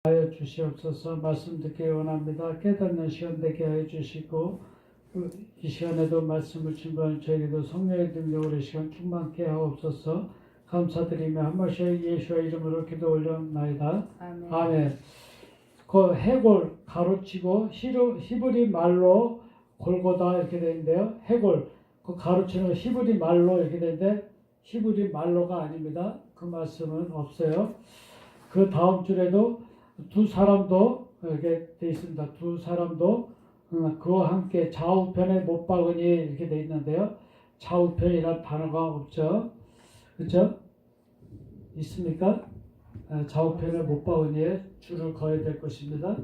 하여 주시옵소서. 말씀 듣기 원합니다. 깨닫는 시간 되게 하여 주시고 이 시간에도 말씀을 증거하는 저에게도 성령의 능력으로 이 시간 충만케 하옵소서. 감사드리며 한 번씩 예수의 이름으로 기도 올려나이다. 아멘. 아멘. 그 해골 가로치고 히브리 말로 골고다 이렇게 되는데요. 해골 그 가로치는 히브리 말로 이렇게 되는데 히브리 말로가 아닙니다. 그 말씀은 없어요. 그 다음 줄에도 두 사람도 이렇게 되어 있습니다. 두 사람도 그와 함께 좌우편에 못 박으니 이렇게 되어 있는데요. 좌우편이라는 단어가 없죠. 그렇죠? 있습니까? 좌우편에 못 박으니에 줄을 그어야 될 것입니다.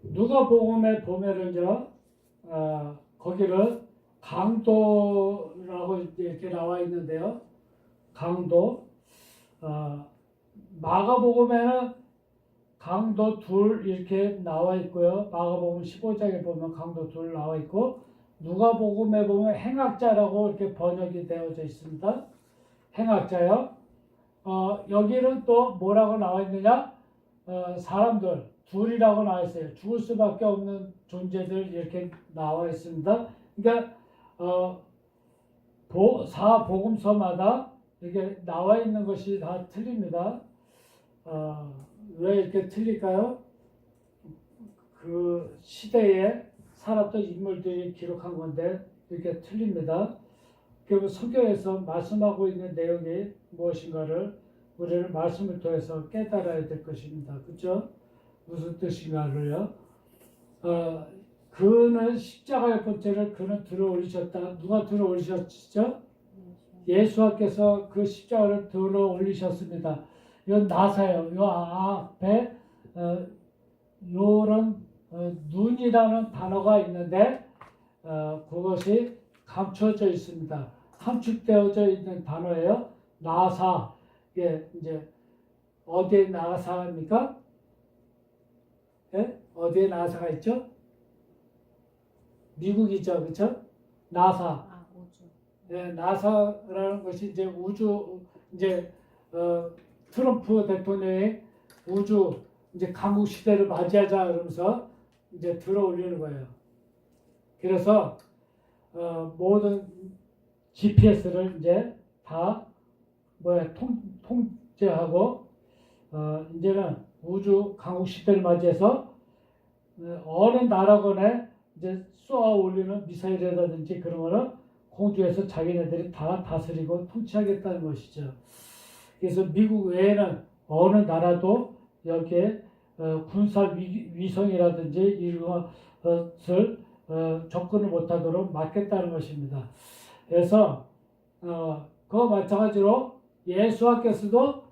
누가복음에 보면은요, 거기를 강도라고 이렇게 나와 있는데요. 강도. 마가복음에는 강도 둘 이렇게 나와 있고요. 마가복음 15장에 보면 강도 둘 나와 있고, 누가복음에 보면 행악자라고 이렇게 번역이 되어져 있습니다. 행악자요. 여기는 또 뭐라고 나와 있느냐? 사람들 둘이라고 나와 있어요. 죽을 수밖에 없는 존재들 이렇게 나와 있습니다. 그러니까 사복음서마다 이렇게 나와 있는 것이 다 틀립니다. 왜 이렇게 틀릴까요? 그 시대에 살았던 인물들이 기록한 건데 이렇게 틀립니다. 결국 성경에서 말씀하고 있는 내용이 무엇인가를 우리는 말씀을 통해서 깨달아야 될 것입니다. 그렇죠? 무슨 뜻인가를요. 그는 십자가의 본체를 그는 들어 올리셨다. 누가 들어 올리셨죠? 예수께서 그 십자가를 들어 올리셨습니다. 이건 나사예요. 이 앞에 요런 눈이라는 단어가 있는데 그것이 감춰져 있습니다. 함축되어져 있는 단어예요. 나사. 이게 이제 어디에 나사입니까? 예? 어디에 나사가 있죠? 미국이죠, 그렇죠? 나사. 우주. 예, 나사라는 것이 이제 우주 이제 트럼프 대통령이 우주 이제 강국 시대를 맞이하자 그러면서 이제 들어 올리는 거예요. 그래서 모든 GPS를 이제 다 통제하고 이제는 우주 강국 시대를 맞이해서 어느 나라건에 이제 쏘아 올리는 미사일이라든지 그런 거는 공중에서 자기네들이 다 다스리고 통치하겠다는 것이죠. 그래서 미국 외에는 어느 나라도 여기에 군사 위성이라든지 이런 것을 접근을 못하도록 막겠다는 것입니다. 그래서 그와 마찬가지로 예수께서도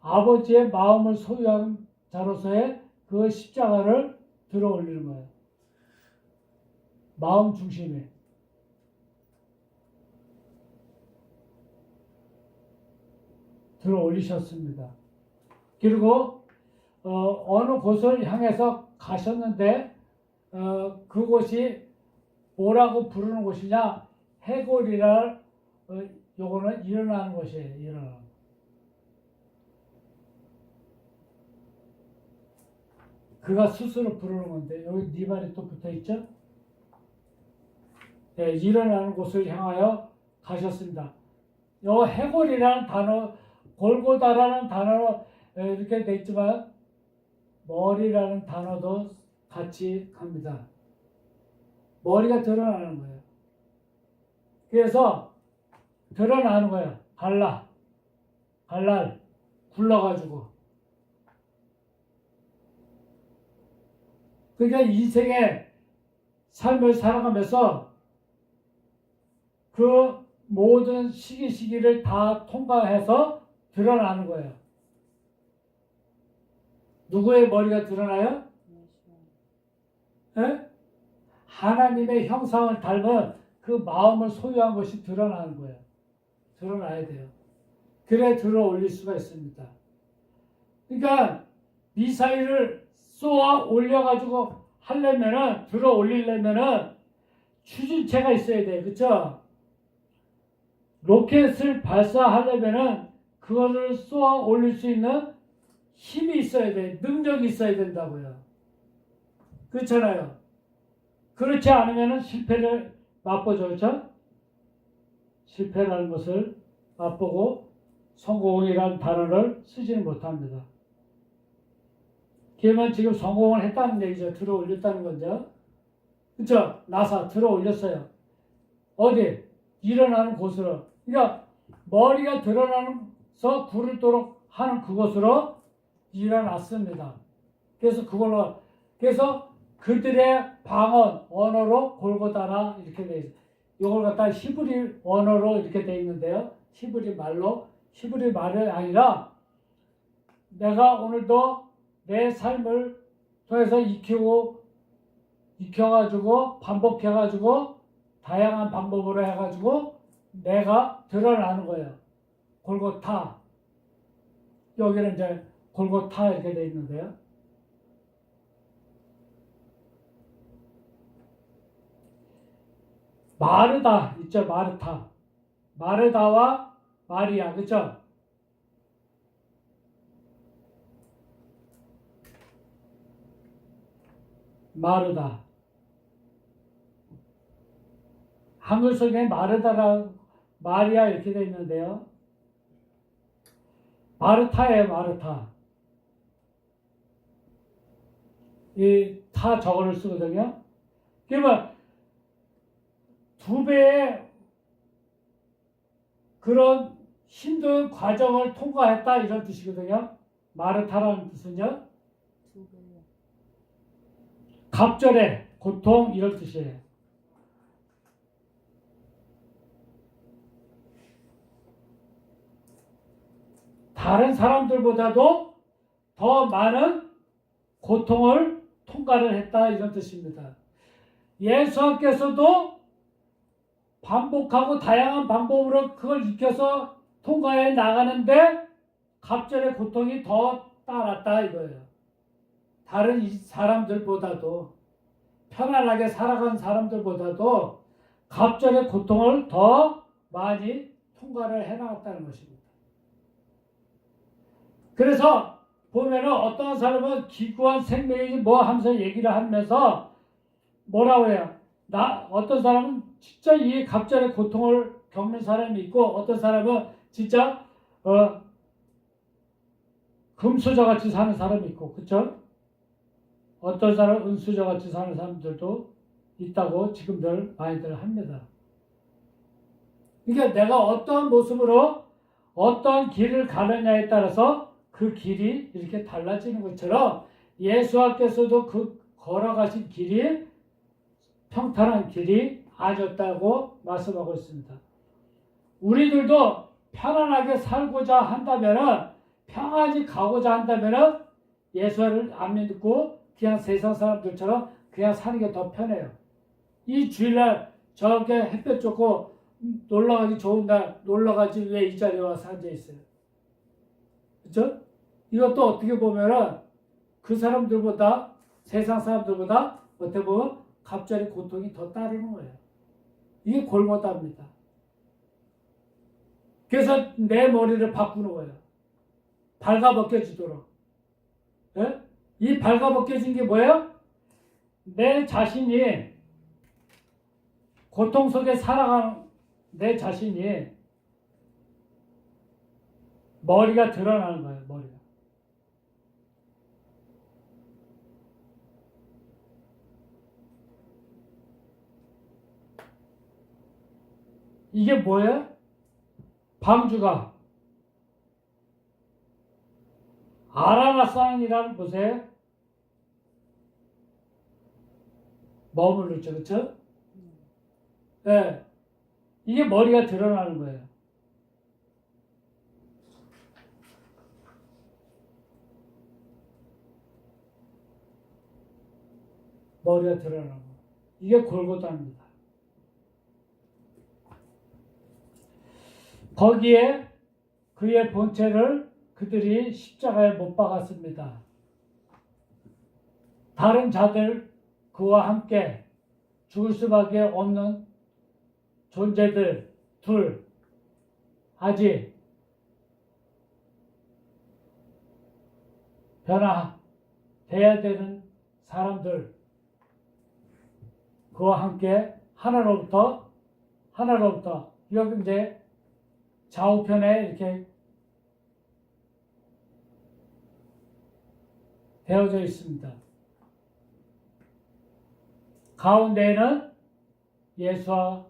아버지의 마음을 소유한 자로서의 그 십자가를 들어 올리는 거예요. 마음 중심에. 들어 올리셨습니다. 그리고 어느 곳을 향해서 가셨는데 그곳이 뭐라고 부르는 곳이냐? 해골이라 요거는 일어나는 것이에요. 일어나는. 그가 스스로 부르는 건데 여기 네 말이 또 붙어 있죠? 네, 일어나는 곳을 향하여 가셨습니다. 요 해골이라는 단어, 골고다라는 단어로 이렇게 돼 있지만 머리라는 단어도 같이 갑니다. 머리가 드러나는 거예요. 그래서 드러나는 거예요. 갈날 굴러가지고. 그러니까 인생의 삶을 살아가면서 그 모든 시기를 다 통과해서 드러나는 거예요. 누구의 머리가 드러나요? 네? 하나님의 형상을 닮은 그 마음을 소유한 것이 드러나는 거예요. 드러나야 돼요. 그래 들어 올릴 수가 있습니다. 그러니까 미사일을 쏘아 올려가지고 하려면은, 들어 올리려면은 추진체가 있어야 돼. 그쵸? 로켓을 발사하려면은 그거를 쏘아 올릴 수 있는 힘이 있어야 돼. 능력이 있어야 된다고요. 그렇잖아요. 그렇지 않으면은 실패를 맛보죠. 그렇죠? 실패라는 것을 맛보고 성공이라는 단어를 쓰지는 못합니다. 그러면 지금 성공을 했다는 얘기죠. 들어 올렸다는 거죠. 그렇죠? 나사 들어 올렸어요. 어디? 일어나는 곳으로. 그러니까 머리가 드러나서 구르도록 하는 그곳으로 일어났습니다. 그래서 그들의 방언 언어로 골고다라 이렇게 돼 있어요. 이걸 갖다 히브리 언어로 이렇게 돼 있는데요. 히브리 말이 아니라 내가 오늘도 내 삶을 통해서 익혀가지고 반복해가지고 다양한 방법으로 해가지고 내가 드러나는 거예요. 골고타. 여기는 이제 골고타 이렇게 돼 있는데요. 마르다 있죠. 마르타. 마르다와 마리아. 그렇죠? 마르다. 한글 속에 마르다라 마리아 이렇게 되어 있는데요. 마르타예요. 마르타. 이 타 저거를 쓰거든요. 그러면 두 배의 그런 힘든 과정을 통과했다 이런 뜻이거든요. 마르타라는 뜻은요. 갑절의 고통 이런 뜻이에요. 다른 사람들보다도 더 많은 고통을 통과를 했다 이런 뜻입니다. 예수께서도 반복하고 다양한 방법으로 그걸 익혀서 통과해 나가는데 갑절의 고통이 더 따랐다 이거예요. 다른 사람들보다도 편안하게 살아간 사람들보다도 갑절의 고통을 더 많이 통과를 해나갔다는 것입니다. 그래서 보면은 어떤 사람은 기구한 생명이지 뭐 하면서 얘기를 하면서 뭐라고 해요? 어떤 사람은 진짜 이 갑절의 고통을 겪는 사람이 있고 어떤 사람은 진짜 금수저 같이 사는 사람이 있고 그렇죠? 어떤 사람은 은수저 같이 사는 사람들도 있다고 지금들 많이들 합니다. 그러니까 내가 어떤 모습으로 어떤 길을 가느냐에 따라서 그 길이 이렇게 달라지는 것처럼 예수께서도 그 걸어가신 길이 평탄한 길이 아니었다고 말씀하고 있습니다. 우리들도 편안하게 살고자 한다면은 평안히 가고자 한다면은 예수를 안 믿고 그냥 세상 사람들처럼 그냥 사는 게 더 편해요. 이 주일날 저렇게 햇볕 좋고 놀러가기 좋은 날 놀러가지 왜 이 자리에 와서 앉아 있어요? 그렇죠? 이것도 어떻게 보면은 그 사람들보다 세상 사람들보다 어떻게 보면 갑자기 고통이 더 따르는 거예요. 이게 골고다입니다. 그래서 내 머리를 바꾸는 거예요. 발가벗겨지도록. 예? 이 발가벗겨진 게 뭐예요? 내 자신이 고통 속에 살아가는 내 자신이 머리가 드러나는 거예요. 머리가. 이게 뭐예요? 방주가 아라나산이라는 곳에 머물렀죠. 그렇죠? 네. 이게 머리가 드러나는 거예요. 머리가 드러나는 거. 이게 골고다입니다. 거기에 그의 본체를 그들이 십자가에 못 박았습니다. 다른 자들 그와 함께 죽을 수밖에 없는 존재들 둘, 아직 변화돼야 되는 사람들, 그와 함께 하나로부터 여기 이제 좌우편에 이렇게 되어져 있습니다. 가운데에는 예수와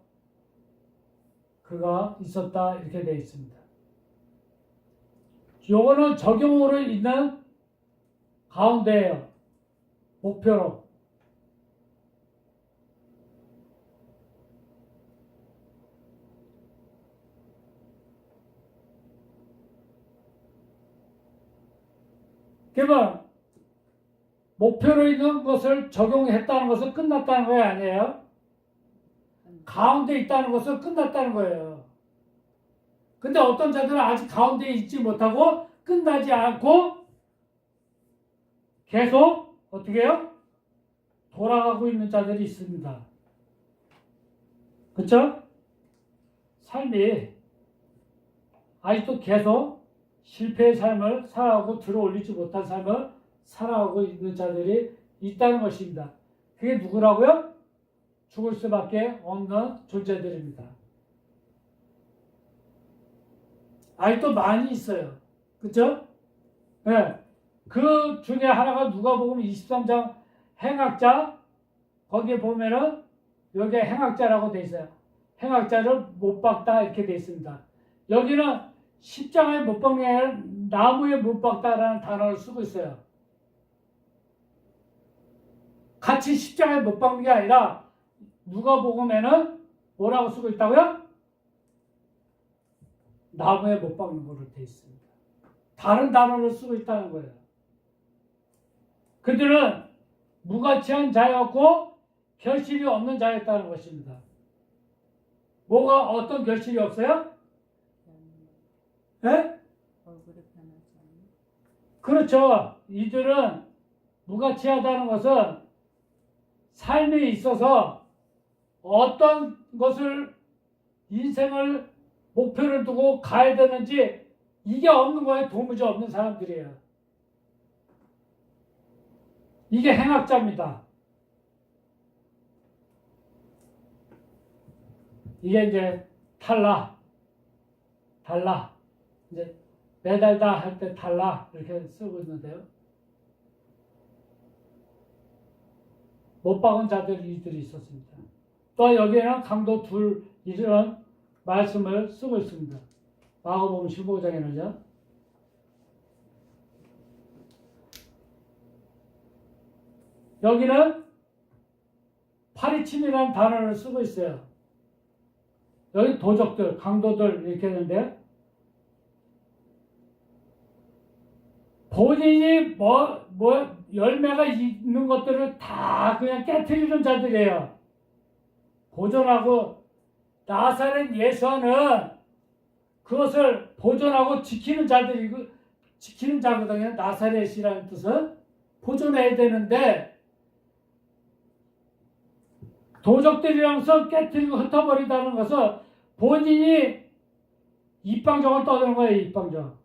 그가 있었다 이렇게 되어 있습니다. 요거는 적용으로 있는 가운데예요. 목표로. 그러면 목표로 있는 것을 적용했다는 것은 끝났다는 거 아니에요? 가운데 있다는 것은 끝났다는 거예요. 근데 어떤 자들은 아직 가운데에 있지 못하고 끝나지 않고 계속 어떻게 해요? 돌아가고 있는 자들이 있습니다. 그렇죠? 삶이 아직도 계속 실패의 삶을 살아가고 들어올리지 못한 삶을 살아가고 있는 자들이 있다는 것입니다. 그게 누구라고요? 죽을 수밖에 없는 존재들입니다. 아직도 많이 있어요. 그렇죠? 네. 그 중에 하나가 누가복음 23장 행악자, 거기에 보면은 여기에 행악자라고 돼 있어요. 행악자를 못 박다 이렇게 돼 있습니다. 여기는 십자가에 못 박는 게 아니라 나무에 못 박다라는 단어를 쓰고 있어요. 같이 십자가에 못 박는 게 아니라 누가복음에는 뭐라고 쓰고 있다고요? 나무에 못 박는 거로 돼 있습니다. 다른 단어를 쓰고 있다는 거예요. 그들은 무가치한 자였고 결실이 없는 자였다는 것입니다. 뭐가 어떤 결실이 없어요? 네? 그렇죠. 이들은 무가치하다는 것은 삶에 있어서 어떤 것을 인생을 목표를 두고 가야 되는지 이게 없는 거예요. 도무지 없는 사람들이에요. 이게 행악자입니다. 이게 이제 달라. 이제 매달다 할 때 달라 이렇게 쓰고 있는데요. 못 박은 자들이 있었습니다. 또 여기에는 강도 둘 이런 말씀을 쓰고 있습니다. 마가복음 15장에는요. 여기는 파리침이라는 단어를 쓰고 있어요. 여기 도적들, 강도들 이렇게 했는데 본인이 열매가 있는 것들을 다 그냥 깨트리는 자들이에요. 보존하고 나사렛 예수는 그것을 보존하고 지키는 자들이고 지키는 자거든요. 나사렛이라는 뜻은 보존해야 되는데 도적들이랑서 깨트리고 흩어버린다는 것은 본인이 입방정을 떠드는 거예요. 입방정.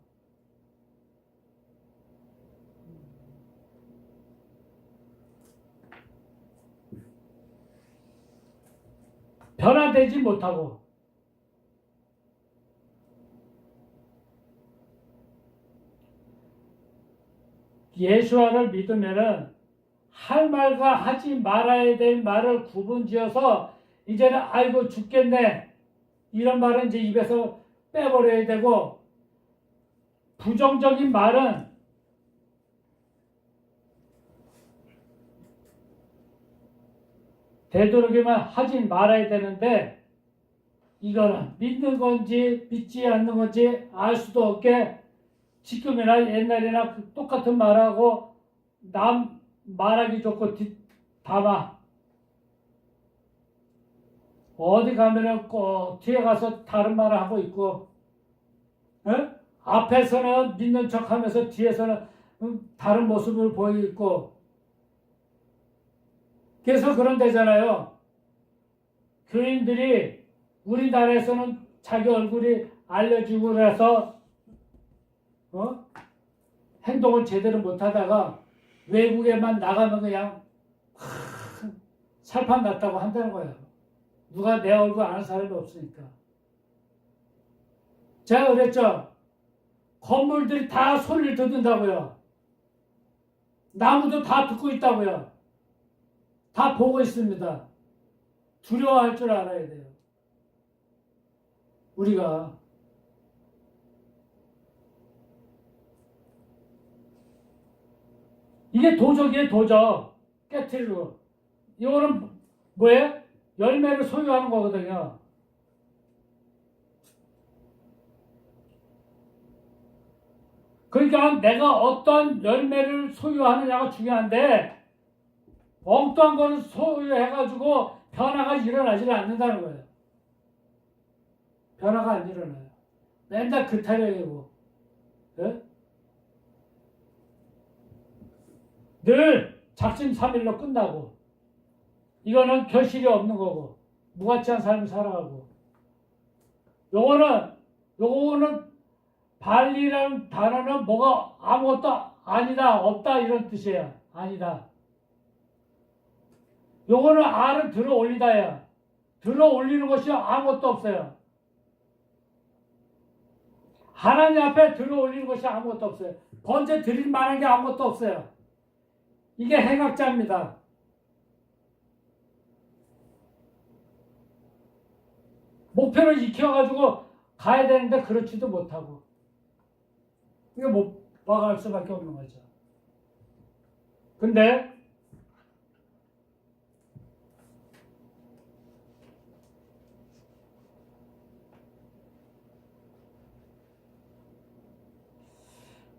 변화되지 못하고 예수와를 믿으면은 할 말과 하지 말아야 될 말을 구분지어서 이제는 아이고 죽겠네 이런 말은 이제 입에서 빼버려야 되고 부정적인 말은 되도록이면 하지 말아야 되는데 이거는 믿는 건지 믿지 않는 건지 알 수도 없게 지금이나 옛날이나 똑같은 말하고 남 말하기 좋고 담아 어디 가면은 꼭 뒤에 가서 다른 말을 하고 있고 에? 앞에서는 믿는 척하면서 뒤에서는 다른 모습을 보이고 있고 그래서 그런 데잖아요. 교인들이 우리나라에서는 자기 얼굴이 알려지고 그래서 행동을 제대로 못하다가 외국에만 나가면 그냥 살판 났다고 한다는 거예요. 누가 내 얼굴 아는 사람이 없으니까. 제가 그랬죠. 건물들이 다 소리를 듣는다고요. 나무도 다 듣고 있다고요. 다 보고 있습니다. 두려워할 줄 알아야 돼요. 우리가 이게 도적이에요. 도적. 깨트리고. 이거는 뭐예요? 열매를 소유하는 거거든요. 그러니까 내가 어떤 열매를 소유하느냐가 중요한데 엉뚱한 거는 소유해가지고 변화가 일어나지 않는다는 거예요. 변화가 안 일어나요. 맨날 그 타령이고, 네? 늘 작심삼일로 끝나고, 이거는 결실이 없는 거고, 무가치한 삶을 살아가고, 요거는 발리라는 단어는 뭐가 아무것도 아니다, 없다 이런 뜻이에요. 아니다. 요거는 알을 들어 올리다야. 들어 올리는 것이 아무것도 없어요. 하나님 앞에 들어 올리는 것이 아무것도 없어요. 번제 드릴 만한 게 아무것도 없어요. 이게 행악자입니다. 목표를 익혀가지고 가야 되는데 그렇지도 못하고 이게 못 막을 수밖에 없는 거죠. 근데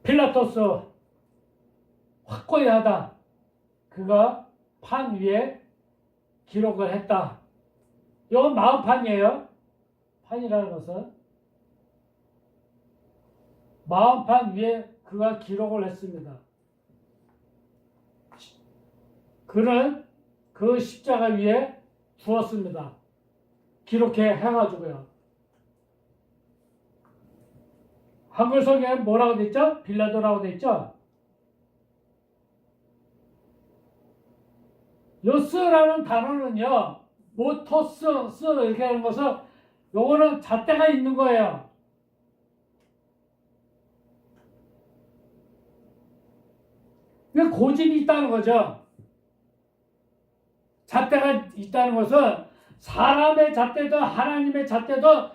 필라토스 확고히 하다. 그가 판 위에 기록을 했다. 이건 마음판이에요. 판이라는 것은 마음판 위에 그가 기록을 했습니다. 그는 그 십자가 위에 두었습니다. 기록해 해가지고요. 한글 성경에 뭐라고 돼 있죠? 빌라도라고 돼 있죠? 요스라는 단어는요, 모토스, 이렇게 하는 것은, 요거는 잣대가 있는 거예요. 이게 고집이 있다는 거죠. 잣대가 있다는 것은, 사람의 잣대도 하나님의 잣대도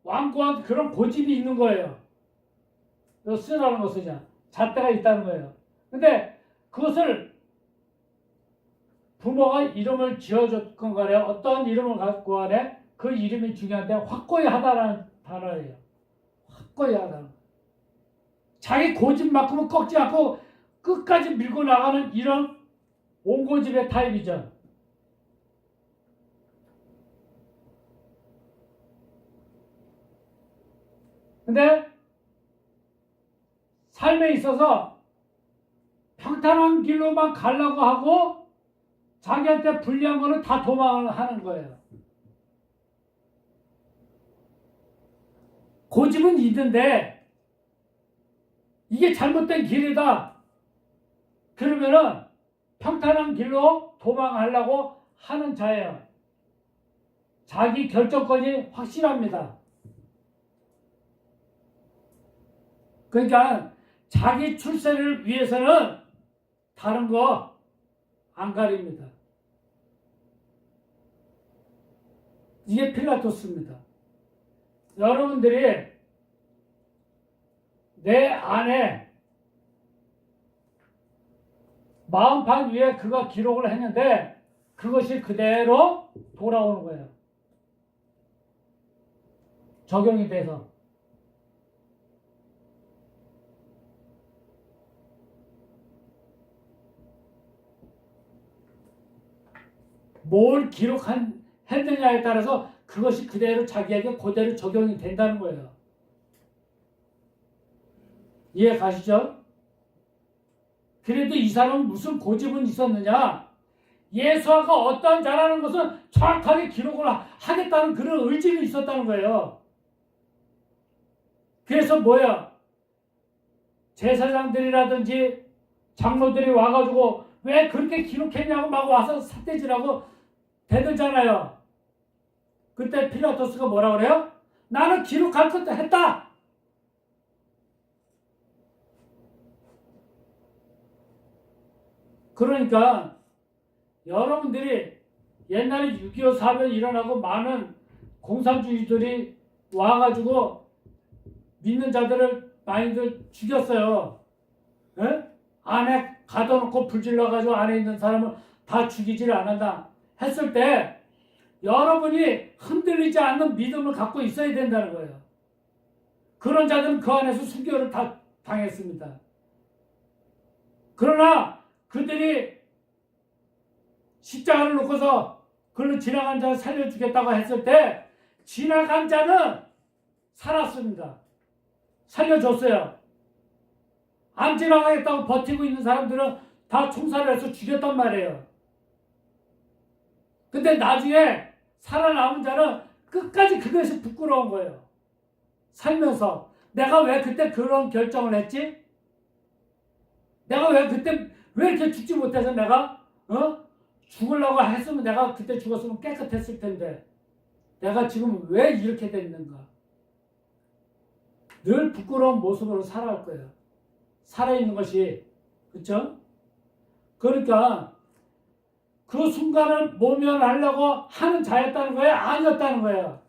완고한 그런 고집이 있는 거예요. 요스라는 것은요, 잣대가 있다는 거예요. 근데 그것을 부모가 이름을 지어줬건 간에 어떤 이름을 갖고 간에 그 이름이 중요한데 확고히 하다라는 단어예요. 확고히 하다. 자기 고집만큼은 꺾지 않고 끝까지 밀고 나가는 이런 온고집의 타입이죠. 근데 삶에 있어서 평탄한 길로만 가려고 하고 자기한테 불리한 거는 다 도망을 하는 거예요. 고집은 있는데 이게 잘못된 길이다. 그러면은 평탄한 길로 도망하려고 하는 자예요. 자기 결정권이 확실합니다. 그러니까 자기 출세를 위해서는 다른 거 안 가립니다. 이게 필라토스입니다. 여러분들이 내 안에 마음판 위에 그가 기록을 했는데 그것이 그대로 돌아오는 거예요. 적용이 돼서. 뭘 했느냐에 따라서 그것이 그대로 자기에게 그대로 적용이 된다는 거예요. 이해 가시죠? 그래도 이 사람은 무슨 고집은 있었느냐? 예수가 어떠한 자라는 것은 정확하게 기록을 하겠다는 그런 의지가 있었다는 거예요. 그래서 뭐야? 제사장들이라든지 장로들이 와가지고 왜 그렇게 기록했냐고 막 와서 삿대질하고 대들잖아요. 그때 필라토스가 뭐라 그래요? 나는 기록할 것도 했다. 그러니까 여러분들이 옛날에 6.25 사변 일어나고 많은 공산주의들이 와가지고 믿는 자들을 많이들 죽였어요. 에? 안에 가둬놓고 불질러가지고 안에 있는 사람을 다 죽이지를 않았다 했을 때 여러분이 흔들리지 않는 믿음을 갖고 있어야 된다는 거예요. 그런 자들은 그 안에서 순교를 다 당했습니다. 그러나 그들이 십자가를 놓고서 그걸로 지나간 자를 살려주겠다고 했을 때 지나간 자는 살았습니다. 살려줬어요. 안 지나가겠다고 버티고 있는 사람들은 다 총살을 해서 죽였단 말이에요. 근데 나중에 살아남은 자는 끝까지 그것이 부끄러운 거예요. 살면서 내가 왜 그때 그런 결정을 했지? 내가 왜 그때 왜 이렇게 죽지 못해서 내가 죽으려고 했으면 내가 그때 죽었으면 깨끗했을 텐데 내가 지금 왜 이렇게 됐는가? 늘 부끄러운 모습으로 살아갈 거예요. 살아있는 것이. 그렇죠? 그러니까 그 순간을 모면하려고 하는 자였다는 거예요? 아니었다는 거예요?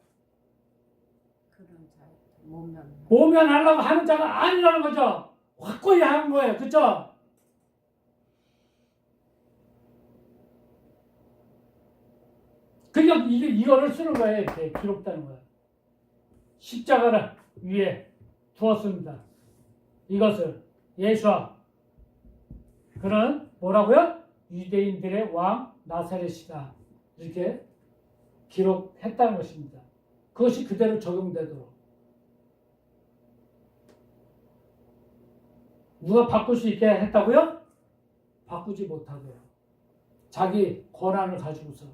그런 자 모면하려고 하는 자가 아니라는 거죠. 확고히 하는 거예요. 그렇죠? 그러니까 이거를 쓰는 거예요. 이렇게 기록되는 거예요. 십자가를 위에 두었습니다. 이것을 예수와 그는 뭐라고요? 유대인들의 왕 나사렛이다. 이렇게 기록했다는 것입니다. 그것이 그대로 적용되도록. 누가 바꿀 수 있게 했다고요? 바꾸지 못하고요. 자기 권한을 가지고서.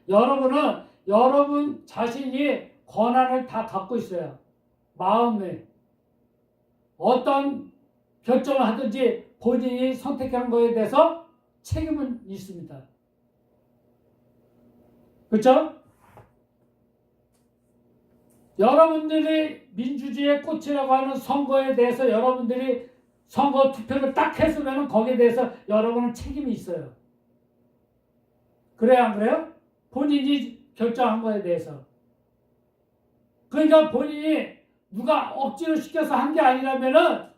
여러분은 여러분 자신이 권한을 다 갖고 있어요. 마음에 어떤 결정을 하든지 본인이 선택한 거에 대해서 책임은 있습니다. 그렇죠? 여러분들이 민주주의의 꽃이라고 하는 선거에 대해서 여러분들이 선거 투표를 딱 했으면 거기에 대해서 여러분은 책임이 있어요. 그래요, 안 그래요? 본인이 결정한 거에 대해서. 그러니까 본인이 누가 억지로 시켜서 한 게 아니라면은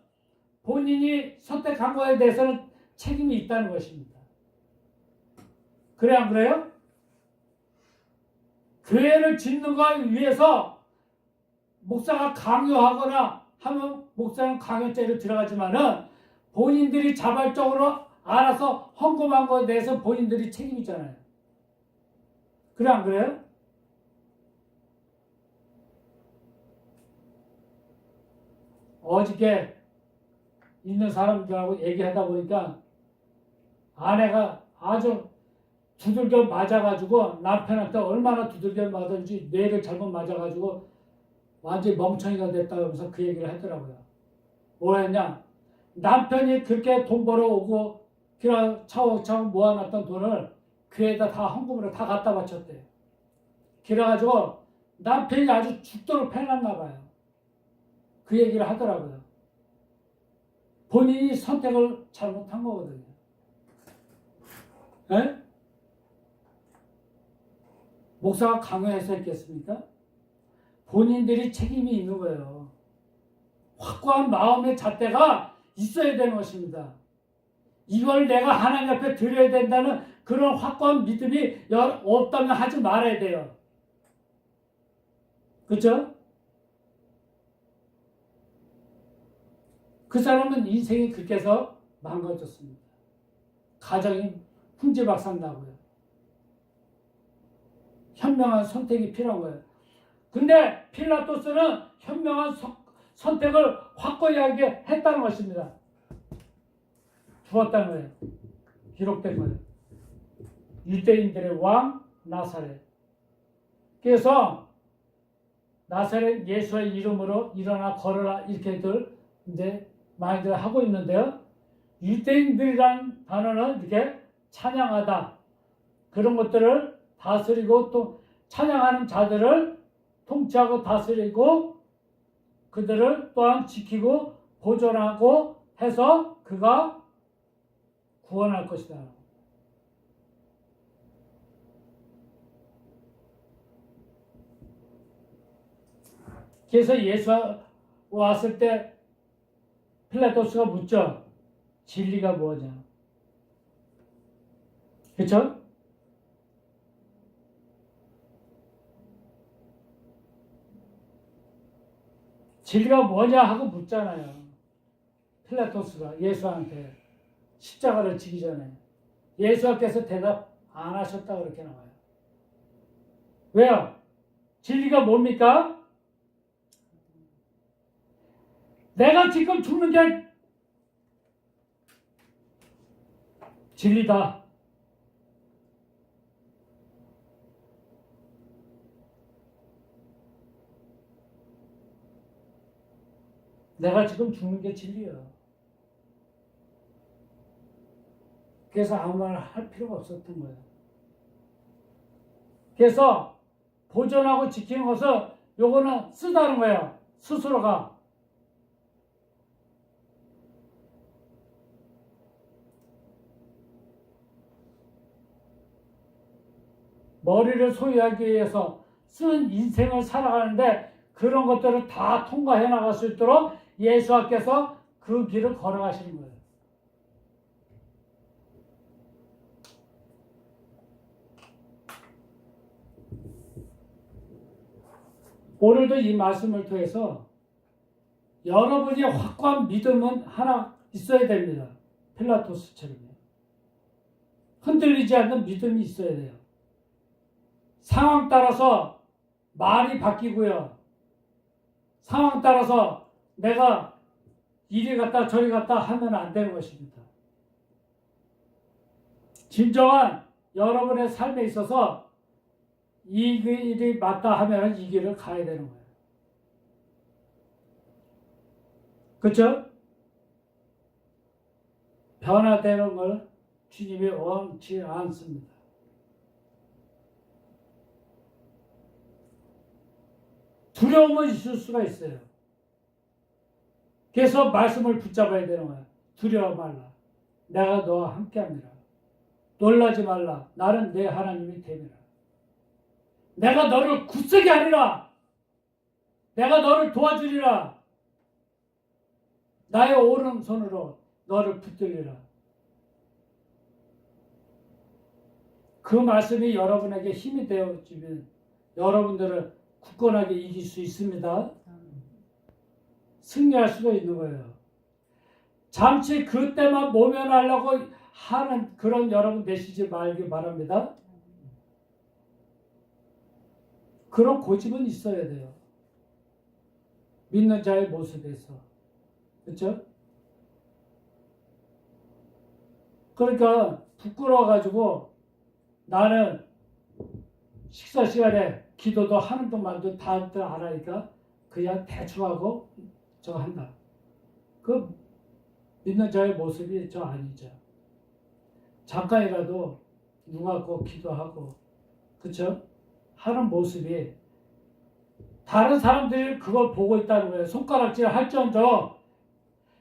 본인이 선택한 거에 대해서는 책임이 있다는 것입니다. 그래 안 그래요? 교회를 짓는 거 위해서 목사가 강요하거나 하면 목사는 강요죄로 들어가지만은 본인들이 자발적으로 알아서 헌금한 거에 대해서 본인들이 책임이잖아요. 그래 안 그래요? 어저께 있는 사람들하고 얘기하다 보니까 아내가 아주 두들겨 맞아가지고 남편한테 얼마나 두들겨 맞은지 뇌를 잘못 맞아가지고 완전히 멍청이가 됐다 그러면서 그 얘기를 하더라고요. 뭐랬냐? 남편이 그렇게 돈 벌어오고 그냥 차곡차곡 모아놨던 돈을 교회에다 다 헌금으로 다 갖다 바쳤대요. 그래가지고 남편이 아주 죽도록 패났나 봐요. 그 얘기를 하더라고요. 본인이 선택을 잘못한 거거든요. 에? 목사가 강요해서 했겠습니까? 본인들이 책임이 있는 거예요. 확고한 마음의 잣대가 있어야 되는 것입니다. 이걸 내가 하나님 앞에 드려야 된다는 그런 확고한 믿음이 없다면 하지 말아야 돼요. 그렇죠? 그 사람은 인생이 그렇게 해서 망가졌습니다. 가정이 풍지박산나고요. 현명한 선택이 필요한 거예요. 근데 필라토스는 현명한 선택을 확고히 하게 했다는 것입니다. 주었다는 거예요. 기록된 거예요. 유대인들의 왕 나사렛. 그래서 나사렛 예수의 이름으로 일어나 걸어라 이렇게들 이제 많이들 하고 있는데요. 유대인들이라는 단어는 이렇게 찬양하다 그런 것들을 다스리고 또 찬양하는 자들을 통치하고 다스리고 그들을 또한 지키고 보존하고 해서 그가 구원할 것이다. 그래서 예수가 왔을 때 필라토스가 묻죠. 진리가 뭐냐? 그렇죠? 진리가 뭐냐 하고 묻잖아요. 필라토스가 예수한테 십자가를 지기 전에 예수께서 대답 안 하셨다 그렇게 나와요. 왜요? 진리가 뭡니까? 내가 지금 죽는 게 진리다. 내가 지금 죽는 게 진리야. 그래서 아무 말 할 필요가 없었던 거예요. 그래서 보존하고 지키는 것은 요거는 쓰다는 거예요. 스스로가. 머리를 소유하기 위해서 쓴 인생을 살아가는데 그런 것들을 다 통과해 나갈 수 있도록 예수께서 그 길을 걸어가시는 거예요. 오늘도 이 말씀을 통해서 여러분이 확고한 믿음은 하나 있어야 됩니다. 필라토스처럼요. 흔들리지 않는 믿음이 있어야 돼요. 상황 따라서 말이 바뀌고요. 상황 따라서 내가 이리 갔다 저리 갔다 하면 안 되는 것입니다. 진정한 여러분의 삶에 있어서 이 길이 맞다 하면 이 길을 가야 되는 거예요. 그렇죠? 변화되는 걸 주님이 원치 않습니다. 두려움은 있을 수가 있어요. 그래서 말씀을 붙잡아야 되는 거예요. 두려워 말라. 내가 너와 함께합니다. 놀라지 말라. 나는 내 하나님이 됨이라. 내가 너를 굳세게 하리라. 내가 너를 도와주리라. 나의 오른손으로 너를 붙들리라. 그 말씀이 여러분에게 힘이 되어지면 여러분들을 굳건하게 이길 수 있습니다. 승리할 수가 있는 거예요. 잠시 그때만 모면하려고 하는 그런 여러분 되시지 말기 바랍니다. 그런 고집은 있어야 돼요. 믿는 자의 모습에서. 그렇죠? 그러니까 부끄러워가지고 나는 식사 시간에 기도도 하는 동안도 다 알아니까 그냥 대충 하고 저 한다. 그 믿는 자의 모습이 저 아니죠. 잠깐이라도 눈 감고 기도하고 그쵸? 하는 모습이 다른 사람들이 그걸 보고 있다는 거예요. 손가락질 할지언정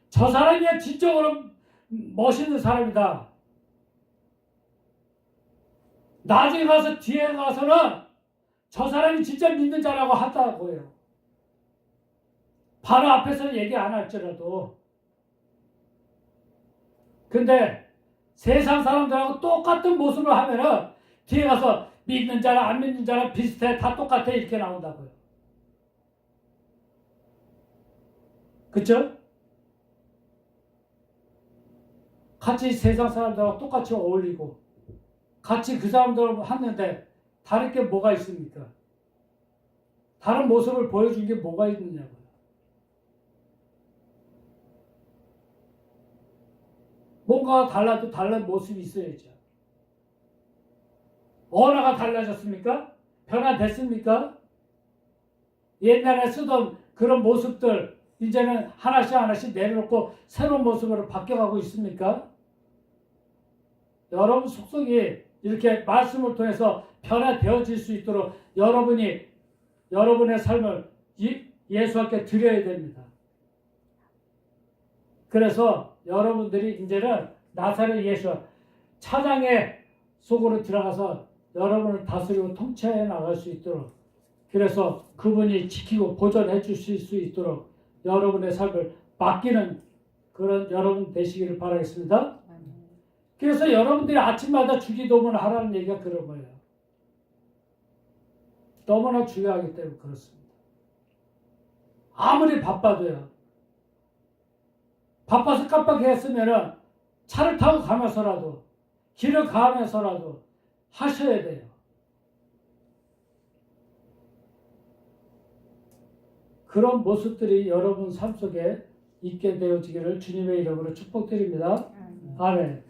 저 사람이 진정으로 멋있는 사람이다. 나중에 가서 뒤에 가서는 저 사람이 진짜 믿는 자라고 한다고 해요. 바로 앞에서는 얘기 안 할지라도. 근데 세상 사람들하고 똑같은 모습을 하면은 뒤에 가서 믿는 자랑 안 믿는 자랑 비슷해 다 똑같아 이렇게 나온다고요. 그쵸? 같이 세상 사람들하고 똑같이 어울리고 같이 그 사람들하고 하는데 다를 게 뭐가 있습니까? 다른 모습을 보여준 게 뭐가 있느냐고요. 뭔가 달라도 다른 모습이 있어야죠. 언어가 달라졌습니까? 변화됐습니까? 옛날에 쓰던 그런 모습들 이제는 하나씩 하나씩 내려놓고 새로운 모습으로 바뀌어가고 있습니까? 여러분 속속이 이렇게 말씀을 통해서 변화되어질 수 있도록 여러분이 여러분의 삶을 예수께 드려야 됩니다. 그래서 여러분들이 이제는 나사렛 예수 차장의 속으로 들어가서 여러분을 다스리고 통치해 나갈 수 있도록, 그래서 그분이 지키고 보존해 주실 수 있도록 여러분의 삶을 맡기는 그런 여러분 되시기를 바라겠습니다. 그래서 여러분들이 아침마다 주기도문을 하라는 얘기가 그런 거예요. 너무나 중요하기 때문에 그렇습니다. 아무리 바빠도요. 바빠서 깜빡했으면은 차를 타고 가면서라도 길을 가면서라도 하셔야 돼요. 그런 모습들이 여러분 삶 속에 있게 되어지기를 주님의 이름으로 축복드립니다. 아멘.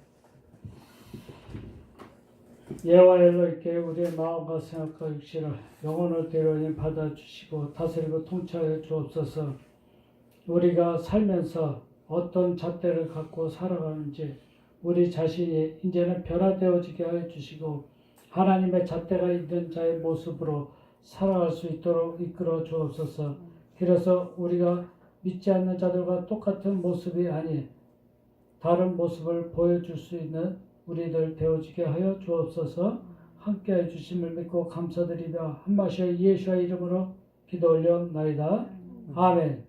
예와 엘로이께 우리의 마음과 생각과 육신을 영혼을 대로니 받아주시고 다스리고 통치하여 주옵소서. 우리가 살면서 어떤 잣대를 갖고 살아가는지 우리 자신이 이제는 변화되어지게 하여 주시고 하나님의 잣대가 있는 자의 모습으로 살아갈 수 있도록 이끌어 주옵소서. 그래서 우리가 믿지 않는 자들과 똑같은 모습이 아닌 다른 모습을 보여줄 수 있는 우리들 되어지게 하여 주옵소서. 함께해 주심을 믿고 감사드리며 한 마시아 예수의 이름으로 기도 올려나이다. 아멘.